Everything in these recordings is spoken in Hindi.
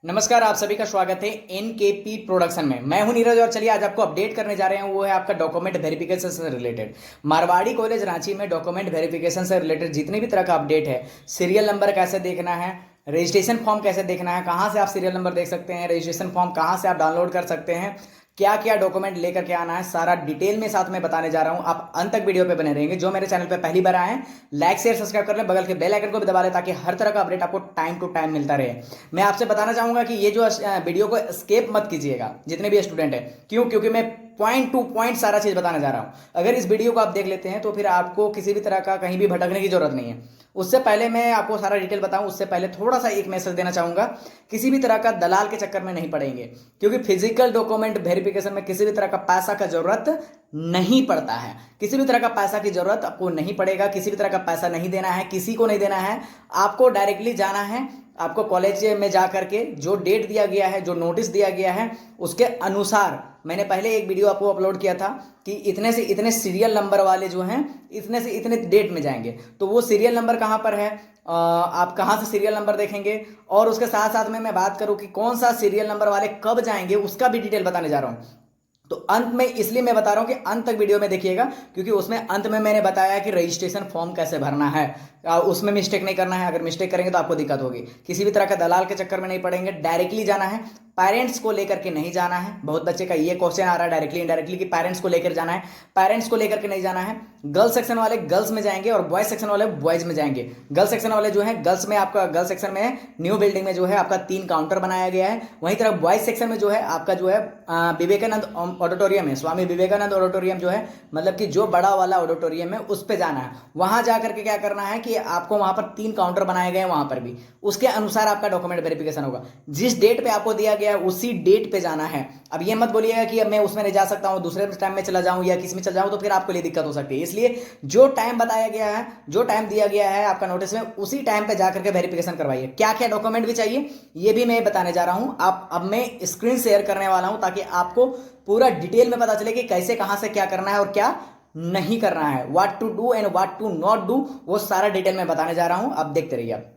नमस्कार, आप सभी का स्वागत है एनकेपी प्रोडक्शन में। मैं हूं नीरज और चलिए आज आपको अपडेट करने जा रहे हैं। वो है आपका डॉक्यूमेंट वेरिफिकेशन से रिलेटेड। मारवाड़ी कॉलेज रांची में डॉक्यूमेंट वेरिफिकेशन से रिलेटेड जितनी भी तरह का अपडेट है, सीरियल नंबर कैसे देखना है, रजिस्ट्रेशन फॉर्म कैसे देखना है, कहाँ से आप सीरियल नंबर देख सकते हैं, रजिस्ट्रेशन फॉर्म कहाँ से आप डाउनलोड कर सकते हैं, क्या क्या डॉक्यूमेंट लेकर के आना है, सारा डिटेल में साथ में बताने जा रहा हूं। आप अंत तक वीडियो पे बने रहेंगे। जो मेरे चैनल पे पहली बार आए हैं, लाइक शेयर सब्सक्राइब कर लें, बगल के बेल आइकन को भी दबा लें ताकि हर तरह का अपडेट आपको टाइम टू टाइम मिलता रहे। मैं आपसे बताना चाहूंगा कि ये जो वीडियो को स्केप मत कीजिएगा जितने भी स्टूडेंट हैं। क्यों? क्योंकि मैं पॉइंट टू पॉइंट सारा चीज बताने जा रहा हूं। अगर इस वीडियो को आप देख लेते हैं तो फिर आपको किसी भी तरह का कहीं भी भटकने की जरूरत नहीं है। उससे पहले मैं आपको सारा डिटेल बताऊं, उससे पहले थोड़ा सा एक मैसेज देना चाहूंगा। किसी भी तरह का दलाल के चक्कर में नहीं पड़ेंगे, क्योंकि फिजिकल डॉक्यूमेंट वेरिफिकेशन में किसी भी तरह का पैसा का जरूरत नहीं पड़ता है। किसी भी तरह का पैसा की जरूरत आपको नहीं पड़ेगा। किसी भी तरह का पैसा नहीं देना है, किसी को नहीं देना है। आपको डायरेक्टली जाना है। आपको कॉलेज में जा करके जो डेट दिया गया है, जो नोटिस दिया गया है, उसके अनुसार मैंने पहले एक वीडियो आपको अपलोड किया था कि इतने से इतने सीरियल नंबर वाले जो हैं इतने से इतने डेट में जाएंगे। तो वो सीरियल नंबर कहाँ पर है, आप कहाँ से सीरियल नंबर देखेंगे, और उसके साथ साथ में मैं बात करूं कि कौन सा सीरियल नंबर वाले कब जाएंगे, उसका भी डिटेल बताने जा रहा हूं। तो अंत में इसलिए मैं बता रहा हूं कि अंत तक वीडियो में देखिएगा, क्योंकि उसमें अंत में मैंने बताया कि रजिस्ट्रेशन फॉर्म कैसे भरना है। उसमें मिस्टेक नहीं करना है। अगर मिस्टेक करेंगे तो आपको दिक्कत होगी। किसी भी तरह का दलाल के चक्कर में नहीं पड़ेंगे। डायरेक्टली जाना है, पेरेंट्स को लेकर के नहीं जाना है। बहुत बच्चे का ये क्वेश्चन आ रहा है डायरेक्टली इनडायरेक्टली कि पेरेंट्स को लेकर जाना है। पेरेंट्स को लेकर के नहीं जाना है। गर्ल्स सेक्शन वाले गर्ल्स में जाएंगे और बॉयज सेक्शन वाले बॉयज में जाएंगे। गर्ल्स सेक्शन वाले जो है गर्ल्स में, आपका गर्ल्स सेक्शन में न्यू बिल्डिंग में जो है आपका 3 काउंटर बनाया गया है। वहीं तरफ बॉयज सेक्शन में जो है आपका जो है विवेकानंद ऑडिटोरियम है, स्वामी विवेकानंद ऑडिटोरियम जो है, मतलब कि जो बड़ा वाला ऑडिटोरियम है उस पर जाना है। वहां जाकर के क्या करना है कि आपको वहां पर 3 काउंटर बनाए गए हैं, वहां पर भी उसके अनुसार आपका डॉक्यूमेंट वेरिफिकेशन होगा। जिस डेट पे आपको दिया गया है उसी डेट पे जाना है। अब ये मत बोलिएगा कि अब मैं उसमें नहीं जा सकता हूं, दूसरे टाइम में चला जाऊं या किस में चला जाऊं, तो फिर आपके लिए दिक्कत हो सकती है। इसलिए जो टाइम बताया गया है, जो टाइम दिया गया है आपका नोटिस में, उसी टाइम पे जाकर के वेरिफिकेशन करवाइए। क्या क्या डॉक्यूमेंट भी चाहिए ये भी मैं बताने जा रहा हूं। आप अब मैं स्क्रीन शेयर करने वाला हूं ताकि आपको पूरा डिटेल में पता चले कि कैसे कहां से क्या करना है और क्या नहीं करना है। What to do and what to not do, वो सारा डिटेल में बताने जा रहा हूं। अब देखते रहिए आप।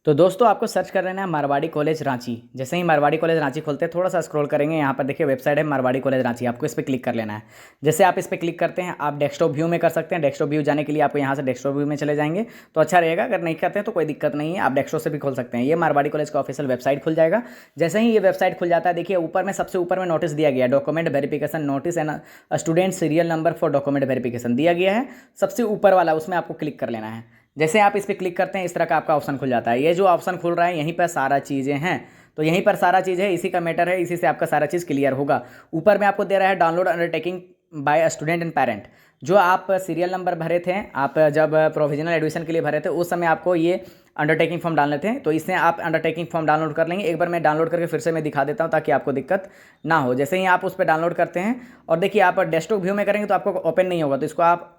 तो दोस्तों, आपको सर्च कर लेना है मारवाड़ी कॉलेज रांची। जैसे ही मारवाड़ी कॉलेज रांची खोलते हैं, थोड़ा सा स्क्रॉल करेंगे, यहाँ पर देखिए वेबसाइट है मारवाड़ी कॉलेज रांची। आपको इस पर क्लिक कर लेना है। जैसे आप इस पर क्लिक करते हैं, आप डेस्कटॉप व्यू में कर सकते हैं। डेस्कटॉप व्यू जाने के लिए आपको यहाँ से डेस्कटॉप व्यू में चले जाएंगे तो अच्छा रहेगा। अगर नहीं करते हैं तो कोई दिक्कत नहीं है, आप डेस्कटॉप से भी खोल सकते हैं। ये मारवाड़ी कॉलेज का ऑफिशियल वेबसाइट खुल जाएगा। जैसे ही ये वेबसाइट खुल जाता है, देखिए ऊपर में सबसे ऊपर में नोटिस दिया गया है, document verification notice and student serial number for document verification दिया गया है। सबसे ऊपर वाला, उसमें आपको क्लिक कर लेना है। जैसे आप इस पर क्लिक करते हैं, इस तरह का आपका ऑप्शन खुल जाता है। ये जो ऑप्शन खुल रहा है, यहीं पर सारा चीज़ें हैं। तो यहीं पर सारा चीज़ है, इसी का मैटर है, इसी से आपका सारा चीज़ क्लियर होगा। ऊपर में आपको दे रहा है download undertaking bye student and parent. जो आप सीरियल नंबर भरे थे, आप जब प्रोविजनल एडमिशन के लिए भरे थे, उस समय आपको ये अंडरटेकिंग फॉर्म डालने थे। तो इससे आप अंडरटेकिंग फॉर्म डाउनलोड कर लेंगे। एक बार मैं डाउनलोड करके फिर से मैं दिखा देता हूँ ताकि आपको दिक्कत ना हो। जैसे ही आप उस पर डाउनलोड करते हैं और देखिए आप डेस्कटॉप व्यू में करेंगे तो आपको ओपन नहीं होगा, तो इसको आप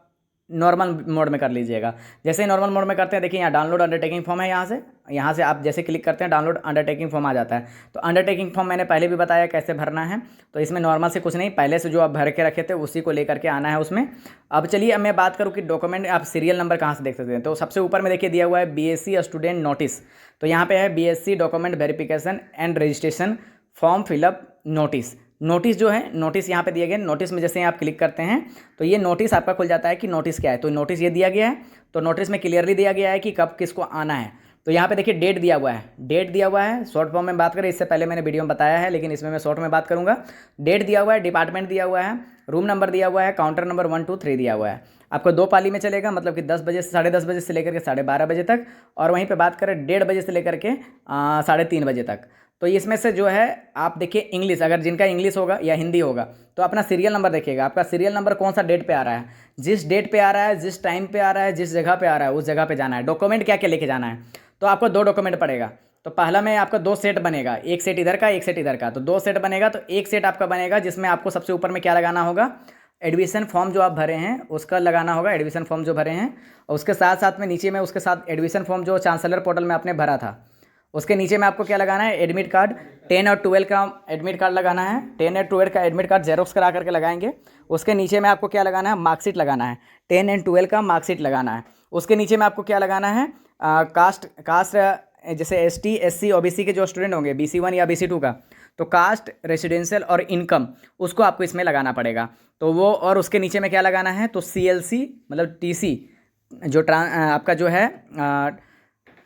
नॉर्मल मोड में कर लीजिएगा। जैसे ही नॉर्मल मोड में करते हैं, देखिए यहाँ डाउनलोड अंडरटेकिंग फॉर्म है। यहाँ से आप जैसे क्लिक करते हैं, डाउनलोड अंडरटेकिंग फॉर्म आ जाता है। तो अंडरटेकिंग फॉर्म मैंने पहले भी बताया कैसे भरना है। तो इसमें नॉर्मल से कुछ नहीं, पहले से जो आप भर के रखे थे उसी को लेकर के आना है उसमें। अब चलिए, अब मैं बात करूँ कि डॉक्यूमेंट आप सीरियल नंबर कहाँ से देख सकते हैं। तो सबसे ऊपर में देखिए दिया हुआ है BSc स्टूडेंट नोटिस। तो यहाँ पे है BSc document verification and registration form fill up notice. Notice जो है, नोटिस यहाँ पे दिए गए। नोटिस में जैसे ही आप क्लिक करते हैं तो ये नोटिस आपका खुल जाता है कि नोटिस क्या है। तो नोटिस ये दिया गया है। तो नोटिस में क्लियरली दिया गया है कि कब किसको आना है। तो यहाँ पे देखिए डेट दिया हुआ है, डेट दिया हुआ है। शॉर्ट फॉर्म में बात करें, इससे पहले मैंने वीडियो में बताया है, लेकिन इसमें मैं शॉर्ट में बात करूँगा। डेट दिया हुआ है, डिपार्टमेंट दिया हुआ है, रूम नंबर दिया हुआ है, काउंटर नंबर 1 2 3 दिया हुआ है। आपको 2 पाली में चलेगा, मतलब कि 10 बजे से 10:30 बजे से लेकर के 12:30 बजे तक। और वहीं पे बात करें 1:30 बजे से लेकर के 3:30 बजे तक। तो इसमें से जो है आप देखिए इंग्लिश, अगर जिनका इंग्लिश होगा या हिंदी होगा तो अपना सीरियल नंबर देखिएगा। आपका सीरियल नंबर कौन सा डेट पे आ रहा है, जिस डेट पे आ रहा है, जिस टाइम पे आ रहा है, जिस जगह पे आ रहा है, उस जगह पे जाना है। डॉक्यूमेंट क्या क्या लेके जाना है, तो आपको 2 डॉक्यूमेंट पड़ेगा। तो पहला में आपका 2 सेट बनेगा, एक सेट इधर का, एक सेट इधर का। तो 2 सेट बनेगा। तो एक सेट आपका बनेगा जिसमें आपको सबसे ऊपर में क्या लगाना होगा, एडमिशन फॉर्म जो आप भरे हैं उसका लगाना होगा। एडमिशन फॉर्म जो भरे हैं, और उसके साथ साथ में नीचे में उसके साथ एडमिशन फॉर्म जो चांसलर पोर्टल में आपने भरा था, उसके नीचे में आपको क्या लगाना है, एडमिट कार्ड। 10 और 12 का एडमिट कार्ड लगाना है। 10 और 12 का एडमिट कार्ड जेरोक्स करा करके लगाएंगे। उसके नीचे में आपको क्या लगाना है, मार्कशीट लगाना है। 10 और 12 का मार्कशीट लगाना है। उसके नीचे में आपको क्या लगाना है, कास्ट जैसे ST SC OBC के जो स्टूडेंट होंगे BC1 या BC2 का, तो कास्ट, रेसिडेंशियल और इनकम उसको आपको इसमें लगाना पड़ेगा। तो वो और उसके नीचे में क्या लगाना है, तो CLC मतलब TC जो आपका जो है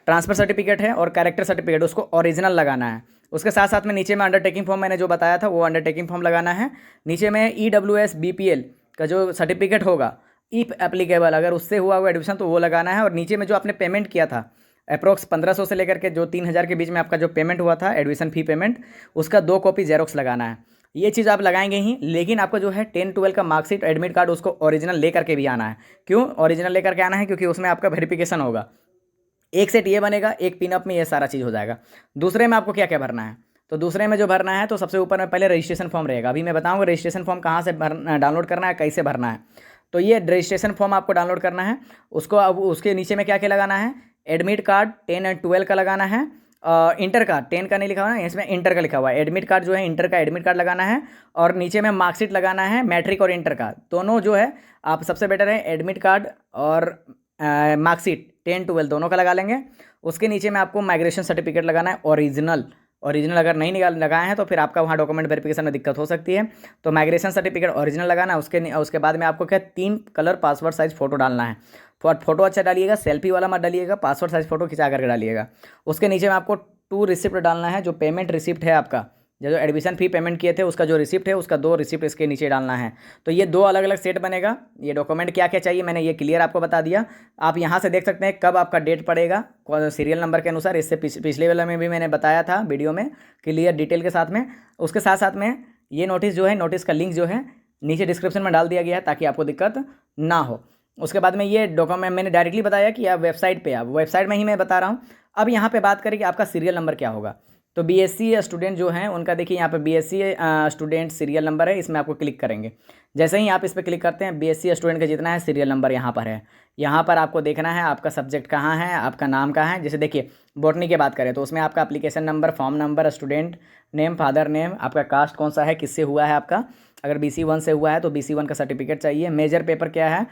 ट्रांसफ़र सर्टिफिकेट है और कैरेक्टर सर्टिफिकेट उसको ओरिजिनल लगाना है। उसके साथ साथ में नीचे में अंडरटेकिंग फॉर्म मैंने जो बताया था वो अंडरटेकिंग फॉर्म लगाना है। नीचे में EWS BPL का जो सर्टिफिकेट होगा इफ़ एप्लीकेबल, अगर उससे हुआ एडमिशन तो वो लगाना है। और नीचे में जो आपने पेमेंट किया था अप्रोक्स 1500 से लेकर के जो 3000 के बीच में आपका जो पेमेंट हुआ था एडमिशन फ़ी पेमेंट, उसका 2 कॉपी जेरोक्स लगाना है। ये चीज़ आप लगाएंगे ही, लेकिन आपको जो है 10-12 का मार्कशीट एडमिट कार्ड उसको ओरिजिनल लेकर के भी आना है। क्यों ओरिजिनल लेकर के आना है, क्योंकि उसमें आपका वेरिफिकेशन होगा। एक सेट ये बनेगा, एक पिनअप में ये सारा चीज़ हो जाएगा। दूसरे में आपको क्या क्या भरना है, तो दूसरे में जो भरना है तो सबसे ऊपर में पहले रजिस्ट्रेशन फॉर्म रहेगा। अभी मैं बताऊंगा रजिस्ट्रेशन फॉर्म कहाँ से डाउनलोड करना है, कैसे भरना है। तो ये रजिस्ट्रेशन फॉर्म आपको डाउनलोड करना है। उसको अब उसके नीचे में क्या क्या लगाना है, एडमिट कार्ड 10 और 12 का लगाना है। इंटर का 10 का नहीं लिखा हुआ है, इसमें इंटर का लिखा हुआ है। एडमिट कार्ड जो है इंटर का एडमिट कार्ड लगाना है। और नीचे में मार्कशीट लगाना है मैट्रिक और इंटर का दोनों जो है। आप सबसे बेटर है एडमिट कार्ड और मार्कशीट 10-12 दोनों का लगा लेंगे। उसके नीचे में आपको माइग्रेशन सर्टिफिकेट लगाना है ओरिजिनल। अगर नहीं लगाए हैं तो फिर आपका वहाँ डॉक्यूमेंट वेरिफिकेशन में दिक्कत हो सकती है। तो माइग्रेशन सर्टिफिकेट ओरिजिनल लगाना है। उसके बाद में आपको क्या 3 कलर पासवर्ड साइज फ़ोटो डालना है। फोटो अच्छा डालिएगा, सेल्फी वाला मत डालिएगा, पासवर्ड साइज फ़ोटो खिंचा करके डालिएगा। उसके नीचे में आपको 2 रिसिप्ट डालना है, जो पेमेंट रिसिप्ट है आपका, जो एडमिशन फ़ी पेमेंट किए थे उसका जो रिसिप्ट है उसका 2 रिसिप्ट इसके नीचे डालना है। तो ये 2 अलग अलग सेट बनेगा। ये डॉक्यूमेंट क्या क्या चाहिए मैंने ये क्लियर आपको बता दिया। आप यहाँ से देख सकते हैं कब आपका डेट पड़ेगा सीरियल नंबर के अनुसार। इससे पिछले वाला में भी मैंने बताया था वीडियो में क्लियर डिटेल के साथ में। उसके साथ साथ में ये नोटिस जो है, नोटिस का लिंक जो है नीचे डिस्क्रिप्शन में डाल दिया गया है ताकि आपको दिक्कत ना हो। उसके बाद में ये डॉक्यूमेंट मैंने डायरेक्टली बताया कि आप वेबसाइट पे, आप वेबसाइट में ही मैं बता रहा हूँ। अब यहाँ पे बात करें कि आपका सीरियल नंबर क्या होगा। तो BSc स्टूडेंट जो हैं उनका देखिए यहाँ पे BSc स्टूडेंट सीरियल नंबर है, इसमें आपको क्लिक करेंगे। जैसे ही आप इस पर क्लिक करते हैं BSc स्टूडेंट का जितना है सीरियल नंबर यहाँ पर है। यहाँ पर आपको देखना है आपका सब्जेक्ट कहाँ है, आपका नाम कहाँ है। जैसे देखिए बॉटनी की बात करें तो उसमें आपका application number, form number, student name, father name, आपका कास्ट कौन सा है, किससे हुआ है आपका। अगर BC1 से हुआ है तो BC1 का सर्टिफिकेट चाहिए। मेजर पेपर क्या है,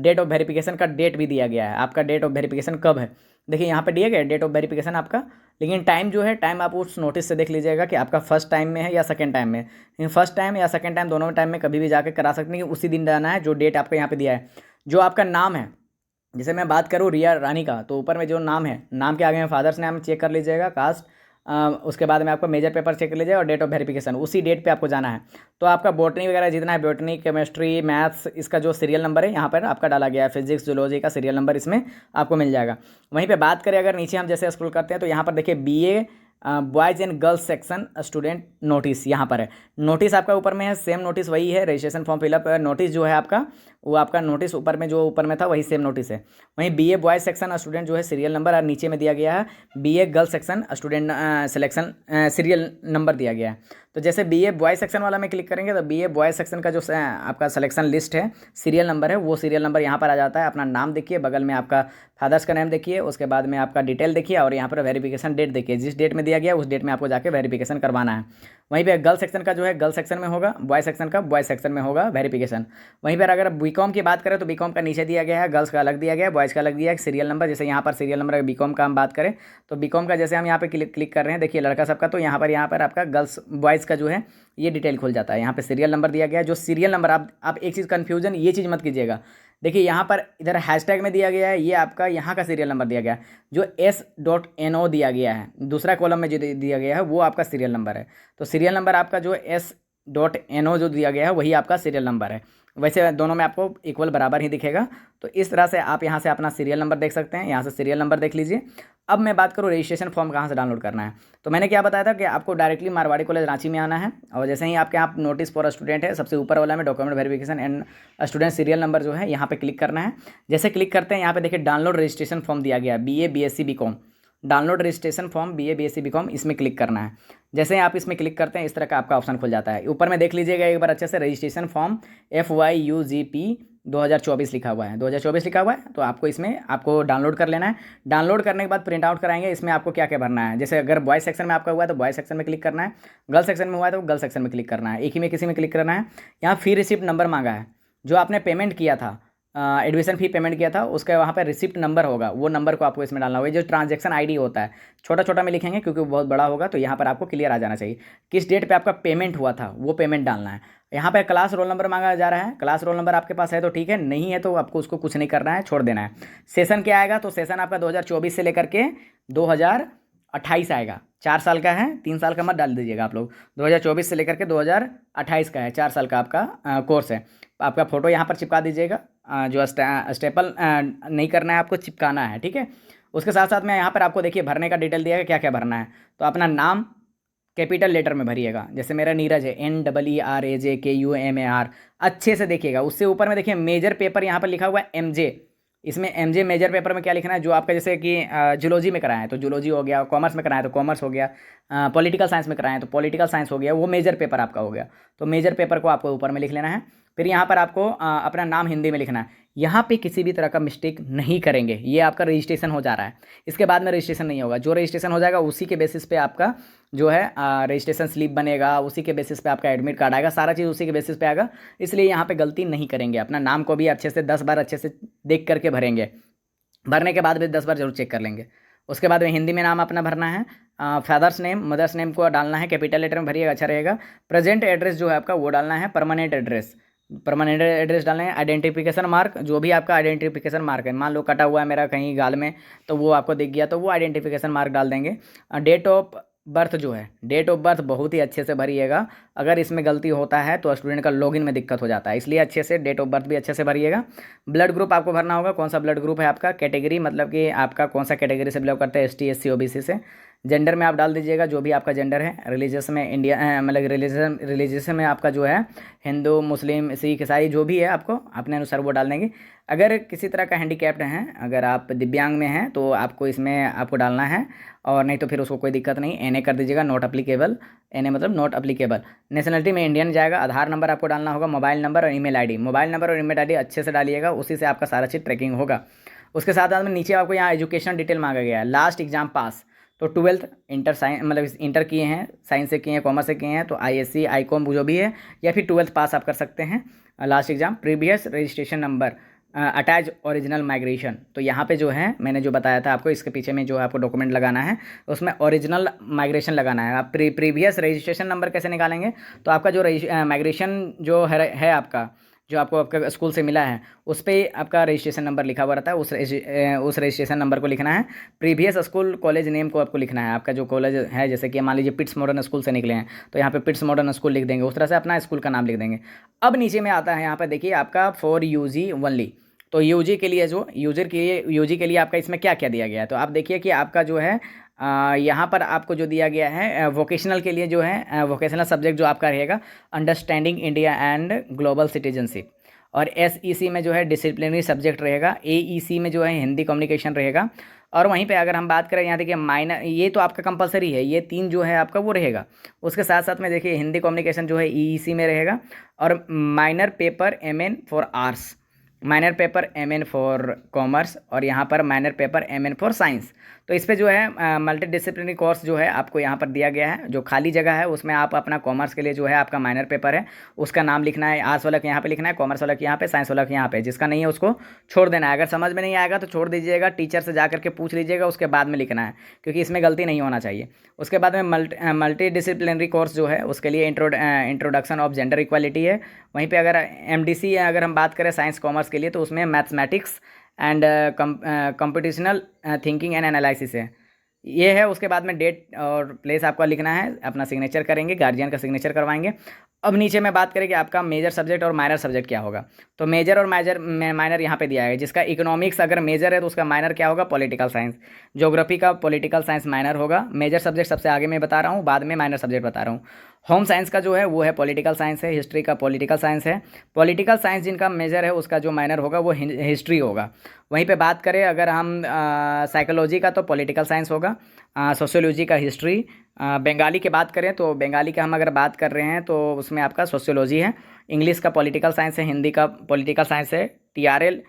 डेट ऑफ वेरिफिकेशन का डेट भी दिया गया है, आपका डेट ऑफ वेरिफिकेशन कब है। देखिए यहाँ पे दिया गया है डेट ऑफ वेरिफिकेशन आपका, लेकिन टाइम जो है टाइम आप उस नोटिस से देख लीजिएगा कि आपका फर्स्ट टाइम में है या सेकंड टाइम में। फर्स्ट टाइम या सेकंड टाइम दोनों टाइम में कभी भी जाकर करा सकते हैं, उसी दिन जाना है जो डेट आपका यहाँ पे दिया है। जो आपका नाम है, जैसे मैं बात करूँ रिया रानी का, तो ऊपर में जो नाम है, नाम के आगे में फादर्स नाम चेक कर लीजिएगा, कास्ट, उसके बाद में आपका मेजर पेपर चेक कर लीजिएगा और डेट ऑफ वेरिफिकेशन उसी डेट पे आपको जाना है। तो आपका बॉटनी वगैरह जितना है, बॉटनी, केमिस्ट्री, मैथ्स, इसका जो सीरियल नंबर है यहाँ पर आपका डाला गया है। फिजिक्स, जूलॉजी का सीरियल नंबर इसमें आपको मिल जाएगा। वहीं पे बात करें अगर नीचे हम जैसे स्क्रॉल करते हैं तो यहाँ पर देखिए BA boys and girls section student notice यहाँ पर है। नोटिस आपका ऊपर में है, सेम नोटिस वही है, रजिस्ट्रेशन फॉर्म फिलअप नोटिस जो है आपका, वो आपका नोटिस ऊपर में जो ऊपर में था वही सेम नोटिस है। वहीं BA बॉयज़ सेक्शन स्टूडेंट जो है सीरियल नंबर, और नीचे में दिया गया है BA girls section student selection serial number दिया गया है। तो जैसे BA बॉयज़ सेक्शन वाला में क्लिक करेंगे तो BA बॉयज़ सेक्शन का जो आपका सिलेक्शन लिस्ट है, सीरियल नंबर है, वो सीरियल नंबर यहाँ पर आ जाता है। अपना नाम देखिए, बगल में आपका फादर्स का नेम देखिए, उसके बाद में आपका डिटेल देखिए और यहाँ पर वेरिफिकेशन डेट देखिए, जिस डेट में दिया गया उस डेट में आपको जाके वेरिफिकेशन करवाना है। वहीं पे गर्ल सेक्शन का जो है गर्ल सेक्शन में होगा, बॉय सेक्शन का बॉय सेक्शन में होगा वेरिफिकेशन। वहीं पर अगर BCom की बात करें तो BCom का नीचे दिया गया है, गर्ल्स का अलग दिया गया है, बॉयज़ का अलग दिया है सीरियल नंबर। जैसे यहाँ पर सीरियल नंबर BCom का हम बात करें तो BCom का जैसे हम यहाँ पे क्लिक कर रहे हैं, देखिए लड़का सबका, तो यहाँ पर आपका गर्ल्स बॉयज़ का जो है ये डिटेल खुल जाता है। यहाँ पे सीरियल नंबर दिया गया है। जो सीरियल नंबर आप एक चीज़ कन्फ्यूजन ये चीज़ मत कीजिएगा, देखिए यहाँ पर इधर हैशटैग में दिया गया है, ये आपका यहाँ का सीरियल नंबर दिया गया है। जो S.NO दिया गया है दूसरा कॉलम में जो दिया गया है वो आपका सीरियल नंबर है। तो सीरियल नंबर आपका जो S.NO जो दिया गया है वही आपका सीरियल नंबर है। वैसे दोनों में आपको इक्वल बराबर ही दिखेगा। तो इस तरह से आप यहाँ से अपना सीरियल नंबर देख सकते हैं, यहाँ से सीरियल नंबर देख लीजिए। अब मैं बात करूँ रजिस्ट्रेशन फॉर्म कहाँ से डाउनलोड करना है, तो मैंने क्या बताया था कि आपको डायरेक्टली मारवाड़ी कॉलेज रांची में आना है। और जैसे ही आपके यहाँ नोटिस फॉर स्टूडेंट है, सबसे ऊपर वाला में document verification and student serial number जो है यहाँ पे क्लिक करना है। जैसे क्लिक करते हैं यहाँ पे देखिए डाउनलोड रजिस्ट्रेशन फॉर्म दिया गया है, BA BSc BCom, download registration form BA BSc BCom, इसमें क्लिक करना है। जैसे आप इसमें क्लिक करते हैं इस तरह का आपका ऑप्शन खुल जाता है। ऊपर में देख लीजिएगा एक बार अच्छे से, रजिस्ट्रेशन फॉर्म FYUGP 2024 लिखा हुआ है, 2024 लिखा हुआ है। तो आपको इसमें आपको डाउनलोड कर लेना है। डाउनलोड करने के बाद प्रिंट आउट कराएंगे। इसमें आपको क्या क्या भरना है, जैसे अगर बॉयज़ सेक्शन में आपका हुआ है तो बॉयज़ सेक्शन में क्लिक करना है, गर्ल सेक्शन में हुआ है तो गर्ल सेक्शन में क्लिक करना है, एक ही में किसी में क्लिक करना है। यहाँ फी रिसिप्ट नंबर मांगा है, जो आपने पेमेंट किया था एडमिशन फ़ी पेमेंट किया था उसका वहाँ पे रिसिप्ट नंबर होगा, वो नंबर को आपको इसमें डालना होगा। जो ट्रांजैक्शन आईडी होता है छोटा छोटा में लिखेंगे क्योंकि वो बहुत बड़ा होगा, तो यहाँ पर आपको क्लियर आ जाना चाहिए। किस डेट पे आपका पेमेंट हुआ था वो पेमेंट डालना है। यहाँ पे क्लास रोल नंबर मांगा जा रहा है, क्लास रोल नंबर आपके पास है तो ठीक है, नहीं है तो आपको उसको कुछ नहीं करना है, छोड़ देना है। सेशन क्या आएगा, तो सेशन आपका 2024 से लेकर के 2028 आएगा। 4 साल का है, 3 साल का मत डाल दीजिएगा आप लोग। 2024 से लेकर के 2028 का है, 4 साल का आपका कोर्स है। आपका फ़ोटो यहाँ पर चिपका दीजिएगा, जो स्टेपल नहीं करना है आपको, चिपकाना है, ठीक है। उसके साथ साथ में यहाँ पर आपको देखिए भरने का डिटेल दिया है, क्या क्या भरना है। तो अपना नाम कैपिटल लेटर में भरिएगा, जैसे मेरा नीरज है, NEERAJKUMAR, अच्छे से देखिएगा। उससे ऊपर में देखिए मेजर पेपर यहाँ पर लिखा हुआ है MJ, इसमें MJ मेजर पेपर में क्या लिखना है, जो आपका जैसे कि जूलॉजी में कराएं तो जूलॉजी हो गया, कॉमर्स में कराएं तो कॉमर्स हो गया, पॉलिटिकल साइंस में कराएं तो पॉलिटिकल साइंस हो गया, वो मेजर पेपर आपका हो गया। तो मेजर पेपर को आपको ऊपर में लिख लेना है। फिर यहाँ पर आपको अपना नाम हिंदी में लिखना है। यहाँ पे किसी भी तरह का मिस्टेक नहीं करेंगे, ये आपका रजिस्ट्रेशन हो जा रहा है। इसके बाद में रजिस्ट्रेशन नहीं होगा, जो रजिस्ट्रेशन हो जाएगा उसी के बेसिस पे आपका जो है रजिस्ट्रेशन स्लिप बनेगा, उसी के बेसिस पे आपका एडमिट कार्ड आएगा, सारा चीज़ उसी के बेसिस पे आएगा। इसलिए यहाँ पे गलती नहीं करेंगे, अपना नाम को भी अच्छे से 10 बार अच्छे से देख करके भरेंगे। भरने के बाद भी 10 बार जरूर चेक कर लेंगे। उसके बाद में हिंदी में नाम अपना भरना है, फादर्स नेम मदर्स नेम को डालना है, कैपिटल लेटर में भरिएगा, अच्छा रहेगा। प्रेजेंट एड्रेस जो है आपका वो डालना है, परमानेंट एड्रेस डालना है। आइडेंटिफिकेशन मार्क, जो भी आपका आइडेंटिफिकेशन मार्क है, मान लो कटा हुआ है मेरा कहीं गाल में तो वो आपको दिख गया तो वो आइडेंटिफिकेशन मार्क डाल देंगे। डेट ऑफ बर्थ जो है, डेट ऑफ बर्थ बहुत ही अच्छे से भरिएगा। अगर इसमें गलती होता है तो स्टूडेंट का लॉगिन में दिक्कत हो जाता है, इसलिए अच्छे से डेट ऑफ बर्थ भी अच्छे से भरिएगा। ब्लड ग्रुप आपको भरना होगा, कौन सा ब्लड ग्रुप है आपका। कैटेगरी मतलब कि आपका कौन सा कैटेगरी से बिलोंग करते हैं, ST SC OBC से। जेंडर में आप डाल दीजिएगा जो भी आपका जेंडर है। रिलीजियस में इंडिया मतलब रिलीजियस में आपका जो है हिंदू मुस्लिम सिख ईसाई जो भी है आपको अपने अनुसार वो डाल देंगे। अगर किसी तरह का हैंडीकैप्ड हैं, अगर आप दिव्यांग में हैं तो आपको इसमें आपको डालना है, और नहीं तो फिर उसको कोई दिक्कत नहीं, NA कर दीजिएगा, नॉट अप्लीकेबल। NA मतलब नॉट अप्लीकेबल। नेशनलिटी में इंडियन जाएगा। आधार नंबर आपको डालना होगा, मोबाइल नंबर और ईमेल आईडी। मोबाइल नंबर और ईमेल आईडी अच्छे से डालिएगा, उसी से आपका सारा चीज़ ट्रैकिंग होगा। उसके साथ साथ में नीचे आपको यहाँ एजुकेशन डिटेल मांगा गया है। लास्ट एग्जाम पास, तो 12th इंटर साइंस मतलब इंटर किए हैं, साइंस से किए हैं, कॉमर्स से किए हैं तो ISC ICOM जो भी है, या फिर 12th पास आप कर सकते हैं। Last exam, previous registration number, attach original migration. तो यहाँ पे जो है मैंने जो बताया था आपको, इसके पीछे में जो आपको डॉक्यूमेंट लगाना है उसमें ओरिजिनल माइग्रेशन लगाना है। आप प्रीवियस रजिस्ट्रेशन नंबर कैसे निकालेंगे, तो आपका जो माइग्रेशन जो है आपका, जो आपको आपका स्कूल से मिला है उस पर आपका रजिस्ट्रेशन नंबर लिखा हुआ रहता है, उस रजिस्ट्रेशन नंबर को लिखना है। प्रीवियस स्कूल कॉलेज नेम को आपको लिखना है, आपका जो कॉलेज है, जैसे कि मान लीजिए पिट्स मॉडर्न स्कूल से निकले हैं तो यहाँ पे पिट्स मॉडर्न स्कूल लिख देंगे, उस तरह से अपना स्कूल का नाम लिख देंगे। अब नीचे में आता है यहाँ पर देखिए आपका फॉर UG ओनली। तो UG के लिए जो UG के लिए आपका इसमें क्या क्या दिया गया है, तो आप देखिए कि आपका जो है यहाँ पर आपको जो दिया गया है वोकेशनल के लिए जो है वोकेशनल सब्जेक्ट जो आपका रहेगा understanding India and global citizenship, और SEC में जो है डिसिप्लिनरी सब्जेक्ट रहेगा, AEC में जो है हिंदी कम्युनिकेशन रहेगा। और वहीं पे अगर हम बात करें यहाँ देखिए माइनर, ये तो आपका कंपलसरी है, ये 3 जो है आपका वो रहेगा। उसके साथ साथ में देखिए हिंदी कम्युनिकेशन जो है EEC में रहेगा, और minor paper MN for arts, minor paper MN for commerce, और यहाँ पर minor paper MN for science. तो इस पर जो है मल्टी डिसिप्लिनरी कोर्स जो है आपको यहाँ पर दिया गया है। जो खाली जगह है उसमें आप अपना कॉमर्स के लिए जो है आपका माइनर पेपर है उसका नाम लिखना है, आर्ट्स वाला के यहाँ पे लिखना है, कॉमर्स वाला के यहाँ पे, साइंस वाला के यहाँ पे। जिसका नहीं है उसको छोड़ देना है। अगर समझ में नहीं आएगा तो छोड़ दीजिएगा, टीचर से जा करके पूछ लीजिएगा, उसके बाद में लिखना है, क्योंकि इसमें गलती नहीं होना चाहिए। उसके बाद में मल्टी डिसिप्लिनरी कोर्स जो है उसके लिए इंट्रोडक्शन ऑफ जेंडर इक्वालिटी है। वहीं पे अगर MDC अगर हम बात करें साइंस कॉमर्स के लिए तो उसमें mathematics and computational thinking and analysis है, ये है। उसके बाद में डेट और प्लेस आपका लिखना है, अपना सिग्नेचर करेंगे, गार्जियन का सिग्नेचर करवाएंगे। अब नीचे में बात करें कि आपका मेजर सब्जेक्ट और माइनर सब्जेक्ट क्या होगा, तो मेजर और माइनर यहाँ पे दिया है। जिसका इकोनॉमिक्स अगर मेजर है तो उसका माइनर क्या होगा, पॉलिटिकल साइंस। ज्योग्राफी का पॉलिटिकल साइंस माइनर होगा। मेजर सब्जेक्ट सबसे आगे मैं बता रहा हूँ, बाद में माइनर सब्जेक्ट बता रहा हूँ। होम साइंस का जो है वो है पॉलिटिकल साइंस है। हिस्ट्री का पॉलिटिकल साइंस है। पॉलिटिकल साइंस जिनका मेजर है उसका जो माइनर होगा वो हिस्ट्री होगा। वहीं पे बात करें अगर हम साइकोलॉजी का तो पॉलिटिकल साइंस होगा, सोशियोलॉजी का हिस्ट्री। बंगाली की बात करें तो बंगाली का हम अगर बात कर रहे हैं तो उसमें आपका सोशियोलॉजी है। इंग्लिश का पॉलिटिकल साइंस है, हिंदी का पॉलिटिकल साइंस है। TRL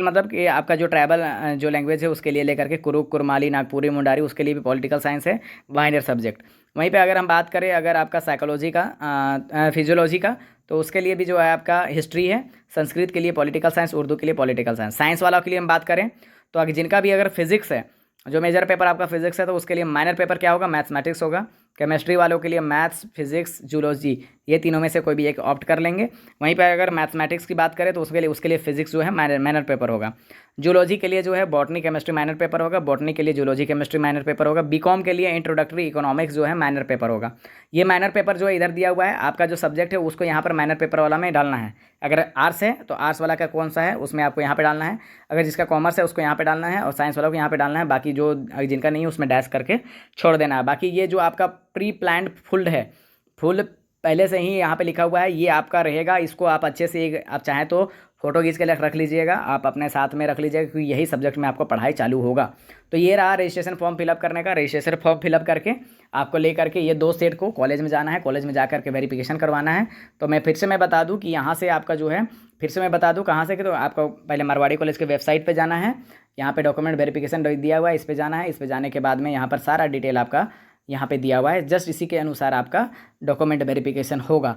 मतलब कि आपका जो ट्राइबल जो लैंग्वेज है उसके लिए लेकर के कुरुक, कुरमाली, नागपुरी, मुंडारी, उसके लिए भी पॉलिटिकल साइंस है, माइनर सब्जेक्ट। वहीं पे अगर हम बात करें अगर आपका साइकोलॉजी का फिजियोलॉजी का तो उसके लिए भी जो है आपका हिस्ट्री है, संस्कृत के लिए पॉलिटिकल साइंस, उर्दू के लिए पॉलिटिकल साइंस। साइंस वालों के लिए हम बात करें तो अगर जिनका भी अगर फिजिक्स है, जो मेजर पेपर आपका फिजिक्स है, तो उसके लिए माइनर पेपर क्या होगा, मैथमेटिक्स होगा। केमिस्ट्री वालों के लिए मैथ्स, फिजिक्स, जूलॉजी, ये तीनों में से कोई भी एक ऑप्ट कर लेंगे। वहीं पर अगर मैथमेटिक्स की बात करें तो उसके लिए फिजिक्स जो है माइनर पेपर होगा। जूलॉजी के लिए जो है बॉटनी केमिस्ट्री माइनर पेपर होगा। बॉटनी के लिए जूलॉजी केमिस्ट्री माइनर पेपर होगा। बीकॉम के लिए इंट्रोडक्टरी इकोनॉमिक्स जो है माइनर पेपर होगा। ये माइनर पेपर जो है इधर दिया हुआ है, आपका जो सब्जेक्ट है उसको यहाँ पर माइनर पेपर वाला में डालना है। अगर आर्ट्स है तो आर्ट्स वाला का कौन सा है उसमें आपको यहाँ पे डालना है। अगर जिसका कॉमर्स है उसको यहाँ पे डालना है, और साइंस वालों को यहाँ पे डालना है। बाकी जो जिनका नहीं है उसमें डैश करके छोड़ देना है। बाकी ये जो आपका प्री प्लान्ड फुल्ड है, फुल पहले से ही यहाँ पे लिखा हुआ है, ये आपका रहेगा। इसको आप अच्छे से आप चाहें तो फोटो खींच के रख लीजिएगा, आप अपने साथ में रख लीजिएगा, क्योंकि यही सब्जेक्ट में आपको पढ़ाई चालू होगा। तो ये रहा रजिस्ट्रेशन फॉर्म फिलअप करने का। रजिस्ट्रेशन फॉर्म फिलअप करके आपको ले करके ये 2 सेट को कॉलेज में जाना है। कॉलेज में जा करके वेरिफिकेशन करवाना है। तो मैं फिर से मैं बता दूं कि यहाँ से आपका जो है, फिर से मैं बता दूं कहाँ से कि, तो आपको पहले मारवाड़ी कॉलेज के वेबसाइट पर जाना है। यहाँ पे डॉक्यूमेंट वेरिफिकेशन दिया हुआ है, इस पर जाना है। इस पर जाने के बाद में यहाँ पर सारा डिटेल आपका यहाँ पे दिया हुआ है। जस्ट इसी के अनुसार आपका डॉक्यूमेंट वेरिफिकेशन होगा।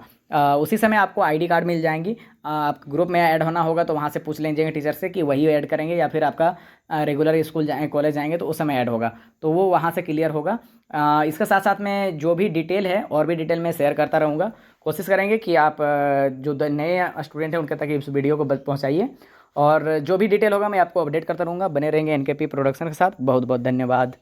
उसी समय आपको आईडी कार्ड मिल जाएंगी। आप ग्रुप में ऐड होना होगा तो वहाँ से पूछ लीजिएगा टीचर से कि वही ऐड करेंगे या फिर आपका रेगुलर स्कूल कॉलेज जाएंगे तो उस समय ऐड होगा, तो वो वहाँ से क्लियर होगा। इसके साथ साथ में जो भी डिटेल है और भी डिटेल में शेयर करता रहूँगा। कोशिश करेंगे कि आप जो नए स्टूडेंट हैं उनके तक इस वीडियो को पहुँचाइए, और जो भी डिटेल होगा मैं आपको अपडेट करता रहूँगा। बने रहेंगे एनकेपी प्रोडक्शन के साथ। बहुत बहुत धन्यवाद।